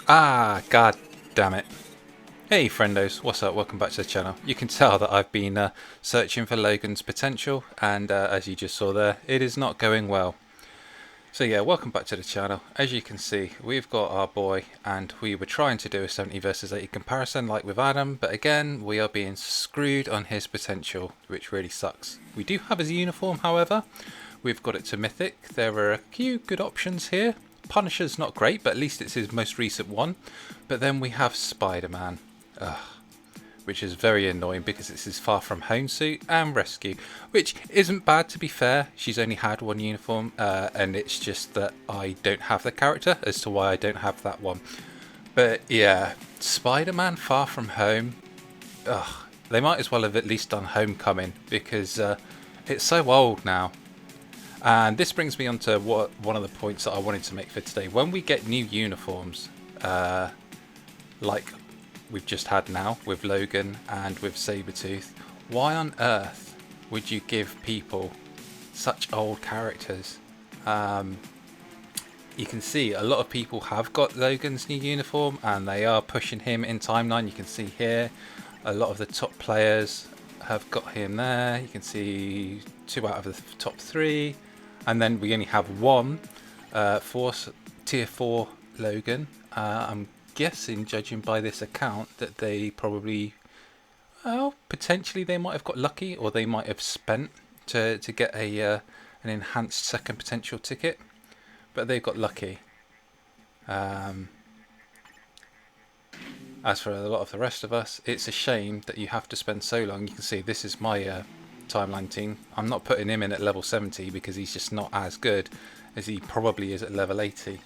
Ah, god damn it. Hey friendos, what's up? Welcome back to the channel. You can tell that I've been searching for Logan's potential, and as you just saw there, it is not going well. So yeah, welcome back to the channel. As you can see, we've got our boy, and we were trying to do a 70 versus 80 comparison like with Adam, but again, we are being screwed on his potential, which really sucks. We do have his uniform, however. We've got it to Mythic. There are a few good options here. Punisher's not great, but at least it's his most recent one. But then we have Spider-Man, which is very annoying because it's his Far From Home suit and Rescue, which isn't bad to be fair. She's only had one uniform, and it's just that I don't have the character as to why I don't have that one. But yeah, Spider-Man Far From Home, they might as well have at least done Homecoming because it's so old now. And this brings me on to one of the points that I wanted to make for today. When we get new uniforms, like we've just had now with Logan and with Sabretooth, why on earth would you give people such old characters? You can see a lot of people have got Logan's new uniform and they are pushing him in timeline. You can see here a lot of the top players have got him there. You can see 2 out of the top 3. And then we only have one tier 4 Logan. I'm guessing, judging by this account, that they probably, well, potentially they might have got lucky, or they might have spent to get an enhanced second potential ticket. But they've got lucky. As for a lot of the rest of us, it's a shame that you have to spend so long. You can see this is my timeline team. I'm not putting him in at level 70 because he's just not as good as he probably is at level 80,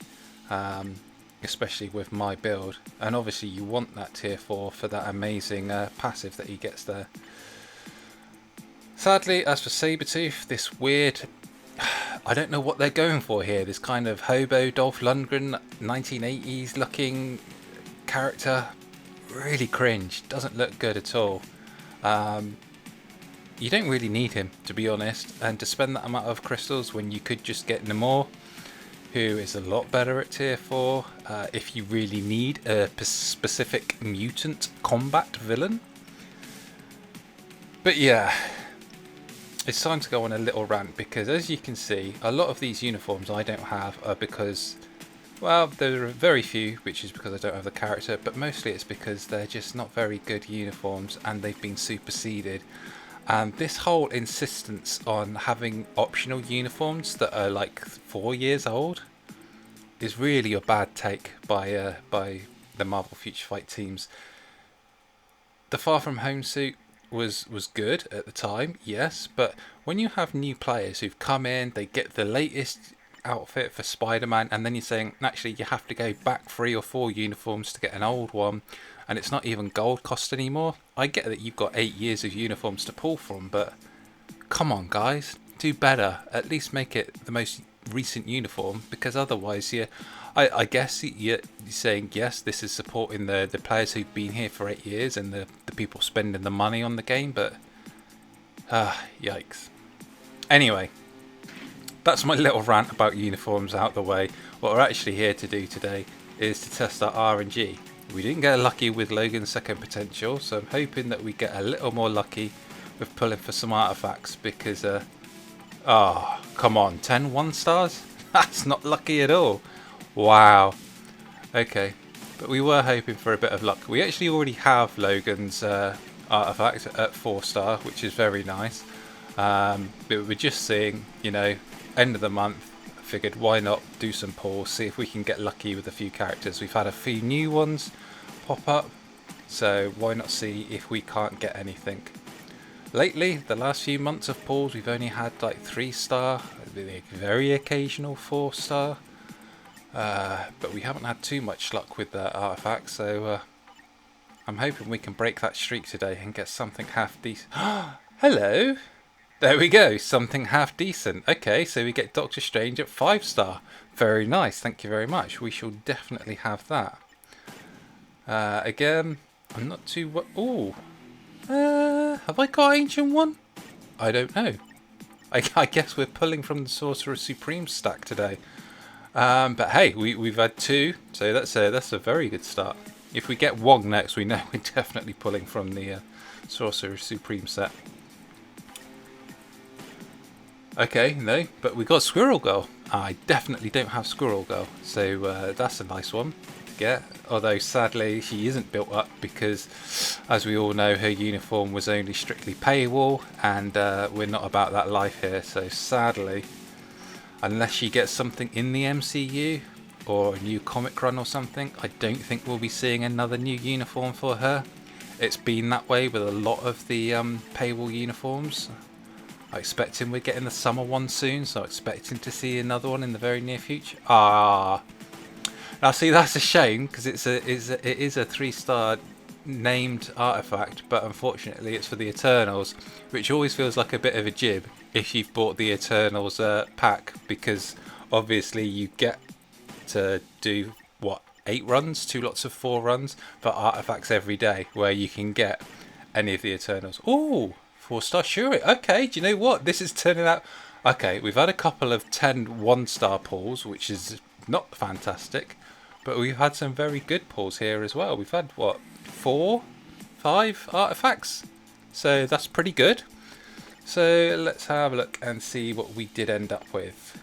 especially with my build. And obviously you want that tier 4 for that amazing passive that he gets there. Sadly, as for Sabretooth, this weird, I don't know what they're going for here, this kind of hobo Dolph Lundgren 1980s looking character, really cringe, doesn't look good at all. You don't really need him, to be honest, and to spend that amount of crystals when you could just get Namor, who is a lot better at tier 4, if you really need a specific mutant combat villain. But yeah, it's time to go on a little rant, because as you can see, a lot of these uniforms I don't have are because, well, there are very few, which is because I don't have the character, but mostly it's because they're just not very good uniforms and they've been superseded. And this whole insistence on having optional uniforms that are like 4 years old is really a bad take by the Marvel Future Fight teams. The Far From Home suit was good at the time, yes, but when you have new players who've come in, they get the latest outfit for Spider-Man, and then you're saying actually you have to go back 3 or 4 uniforms to get an old one, and it's not even gold cost anymore. I get that you've got 8 years of uniforms to pull from, but come on guys, do better. At least make it the most recent uniform, because otherwise I guess you're saying yes, this is supporting the players who've been here for 8 years and the people spending the money on the game, but yikes. Anyway, that's my little rant about uniforms out the way. What we're actually here to do today is to test our RNG. We didn't get lucky with Logan's second potential, so I'm hoping that we get a little more lucky with pulling for some artifacts, because oh, come on, 10 1-stars? That's not lucky at all. Wow. Okay, but we were hoping for a bit of luck. We actually already have Logan's artifact at 4-star, which is very nice. But we're just seeing, you know, end of the month, figured why not do some pulls, see if we can get lucky with a few characters. We've had a few new ones pop up, so why not see if we can't get anything. Lately, the last few months of pulls, we've only had like 3-star, very occasional 4-star, but we haven't had too much luck with the artifacts, so I'm hoping we can break that streak today and get something half decent. Hello! There we go, something half decent. Okay, so we get Doctor Strange at 5-star. Very nice, thank you very much. We shall definitely have that. Again, I'm not too... Ooh. Have I got Ancient One? I don't know. I guess we're pulling from the Sorcerer Supreme stack today. But hey, we've had 2, so that's a very good start. If we get Wong next, we know we're definitely pulling from the Sorcerer Supreme set. Okay, no, but we got Squirrel Girl. I definitely don't have Squirrel Girl, so that's a nice one to get. Although sadly she isn't built up because, as we all know, her uniform was only strictly paywall, and we're not about that life here. So sadly, unless she gets something in the MCU or a new comic run or something, I don't think we'll be seeing another new uniform for her. It's been that way with a lot of the paywall uniforms. I expecting we're getting the summer one soon, so I'm expecting to see another one in the very near future. Ah, now see that's a shame because it is a 3-star named artifact, but unfortunately it's for the Eternals, which always feels like a bit of a jib if you've bought the Eternals pack, because obviously you get to do what, 8 runs, 2 lots of 4 runs for artifacts every day, where you can get any of the Eternals. Ooh, 4-star Shuri. Okay, do you know what? This is turning out. Okay, we've had a couple of 10 1-star pulls, which is not fantastic, but we've had some very good pulls here as well. We've had what, 4, 5 artifacts, so that's pretty good. So let's have a look and see what we did end up with.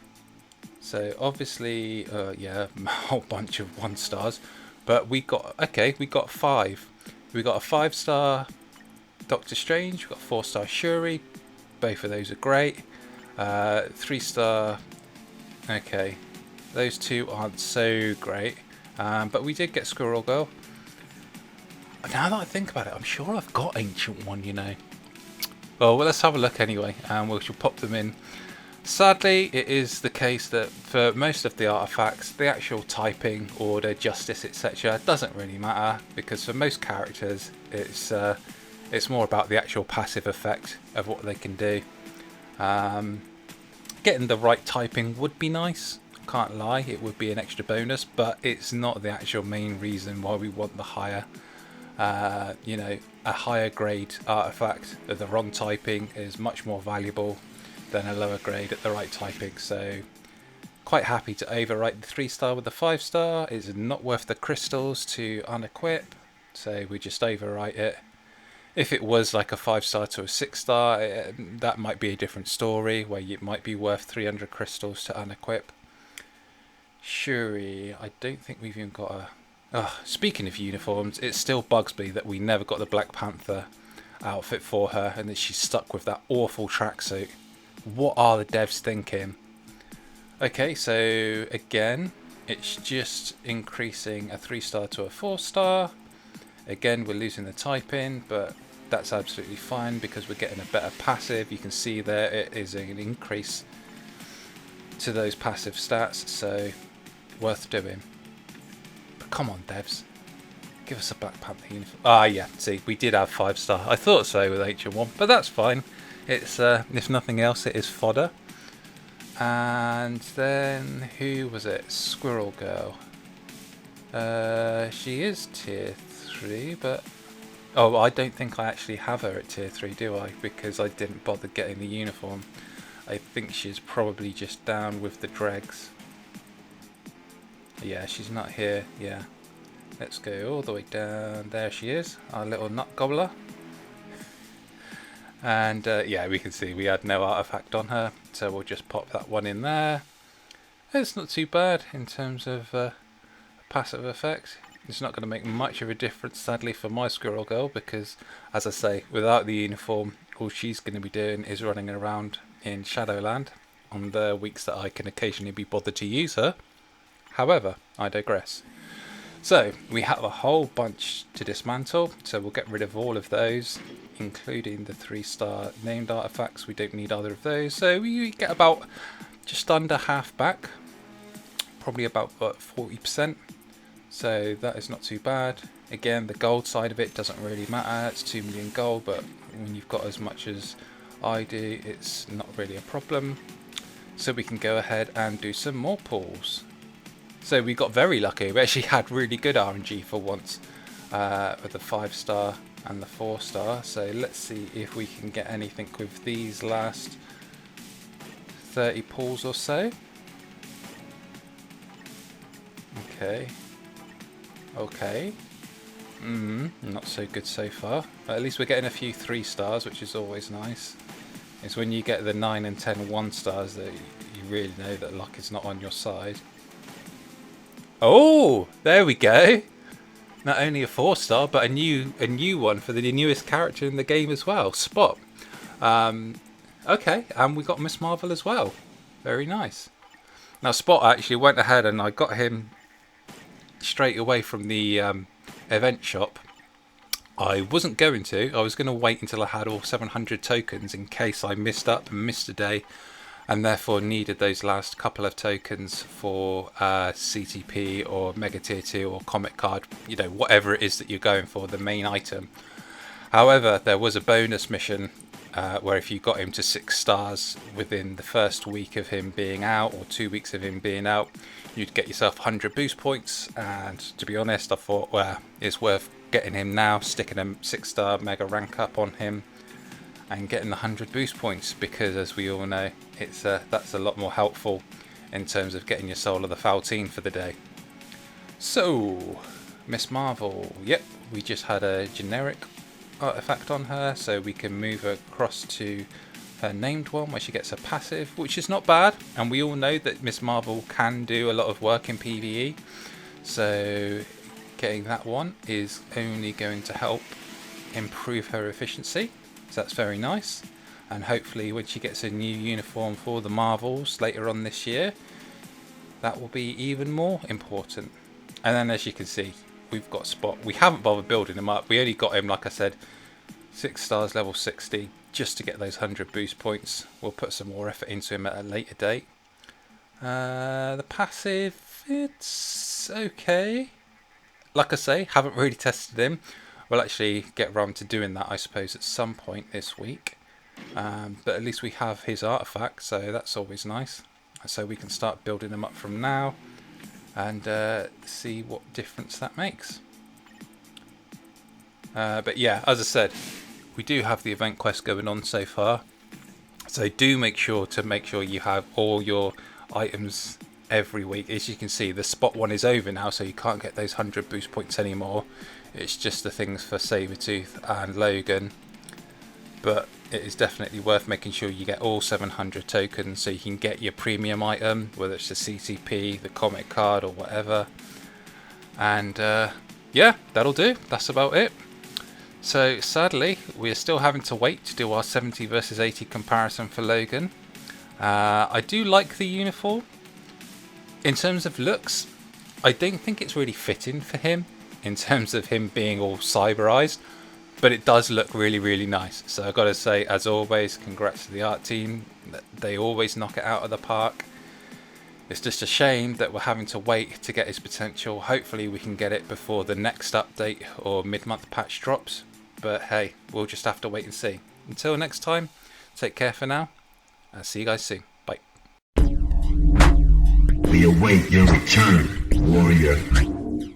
So obviously, yeah, a whole bunch of 1-stars, but we got 5. We got a 5-star Doctor Strange, we've got 4-star Shuri, both of those are great. 3-star, okay, those 2 aren't so great, but we did get Squirrel Girl. Now that I think about it, I'm sure I've got Ancient One, you know. Well, let's have a look anyway, and we shall pop them in. Sadly, it is the case that for most of the artifacts, the actual typing, order, justice, etc. doesn't really matter, because for most characters, it's more about the actual passive effect of what they can do. Getting the right typing would be nice, can't lie, it would be an extra bonus, but it's not the actual main reason why we want the higher, a higher grade artifact of the wrong typing is much more valuable than a lower grade at the right typing. So quite happy to overwrite the 3-star with the 5-star. It's not worth the crystals to unequip, so we just overwrite it. If it was like a 5-star to a 6-star, that might be a different story, where it might be worth 300 crystals to unequip. Shuri, I don't think we've even got a... speaking of uniforms, it still bugs me that we never got the Black Panther outfit for her, and that she's stuck with that awful tracksuit. What are the devs thinking? Okay, so again, it's just increasing a 3-star to a 4-star. Again, we're losing the typing, but that's absolutely fine because we're getting a better passive. You can see there it is an increase to those passive stats, so worth doing. But come on, devs, give us a Black Panther uniform. Ah, yeah, see, we did have 5-star. I thought so with HM1, but that's fine. It's if nothing else, it is fodder. And then who was it? Squirrel Girl. She is tier 3, but I don't think I actually have her at tier 3, do I? Because I didn't bother getting the uniform. I think she's probably just down with the dregs. Yeah, she's not here. Yeah, let's go all the way down. There she is, our little nut gobbler. And yeah, we can see we had no artifact on her, so we'll just pop that one in there. It's not too bad in terms of passive effect. It's not going to make much of a difference, sadly, for my Squirrel Girl, because, as I say, without the uniform, all she's going to be doing is running around in Shadowland on the weeks that I can occasionally be bothered to use her. However, I digress. So, we have a whole bunch to dismantle, so we'll get rid of all of those, including the 3-star named artifacts. We don't need either of those, so we get about just under half back, probably about 40%, so that is not too bad. Again, the gold side of it doesn't really matter, it's 2 million gold, but when you've got as much as I do, it's not really a problem. So we can go ahead and do some more pulls. So we got very lucky. We actually had really good RNG for once with the 5-star and the 4-star. So let's see if we can get anything with these last 30 pulls or so. Okay. Okay. Not so good so far. But at least we're getting a few 3 stars, which is always nice. It's when you get the 9 and 10 1 stars that you really know that luck is not on your side. Oh, there we go. Not only a 4-star, but a new one for the newest character in the game as well, Spot. Okay, and we got Miss Marvel as well. Very nice. Now Spot actually went ahead and I got him straight away from the event shop. I wasn't going to. I was going to wait until I had all 700 tokens in case I missed a day, and therefore needed those last couple of tokens for CTP or Mega Tier 2 or Comic Card, you know, whatever it is that you're going for, the main item. However, there was a bonus mission where if you got him to 6 stars within the first week of him being out, or 2 weeks of him being out, you'd get yourself 100 boost points. And to be honest, I thought, well, it's worth getting him now, sticking a 6-star mega rank up on him and getting the 100 boost points, because as we all know, it's that's a lot more helpful in terms of getting your Soul of the Faltine for the day. So Miss Marvel, yep, we just had a generic artifact on her, so we can move her across to her named one where she gets a passive, which is not bad, and we all know that Miss Marvel can do a lot of work in PvE, so getting that one is only going to help improve her efficiency, so that's very nice. And hopefully when she gets a new uniform for the Marvels later on this year, that will be even more important. And then as you can see, we've got Spot. We haven't bothered building him up. We only got him, like I said, 6 stars, level 60, just to get those 100 boost points. We'll put some more effort into him at a later date. The passive, it's okay. Like I say, haven't really tested him. We'll actually get around to doing that, I suppose, at some point this week. But at least we have his artifact, so that's always nice. So we can start building him up from now and see what difference that makes. But yeah, as I said, we do have the event quest going on so far. So do make sure you have all your items every week. As you can see, the Spot one is over now, so you can't get those 100 boost points anymore. It's just the things for Sabretooth and Logan. But it is definitely worth making sure you get all 700 tokens so you can get your premium item, whether it's the CTP, the comic card or whatever. And yeah, that'll do. That's about it. So sadly, we're still having to wait to do our 70 versus 80 comparison for Logan. I do like the uniform. In terms of looks, I don't think it's really fitting for him in terms of him being all cyberized, but it does look really, really nice. So I've got to say, as always, congrats to the art team. They always knock it out of the park. It's just a shame that we're having to wait to get his potential. Hopefully we can get it before the next update or mid-month patch drops. But hey, we'll just have to wait and see. Until next time, take care for now. I'll see you guys soon. Bye. We await your return, warrior.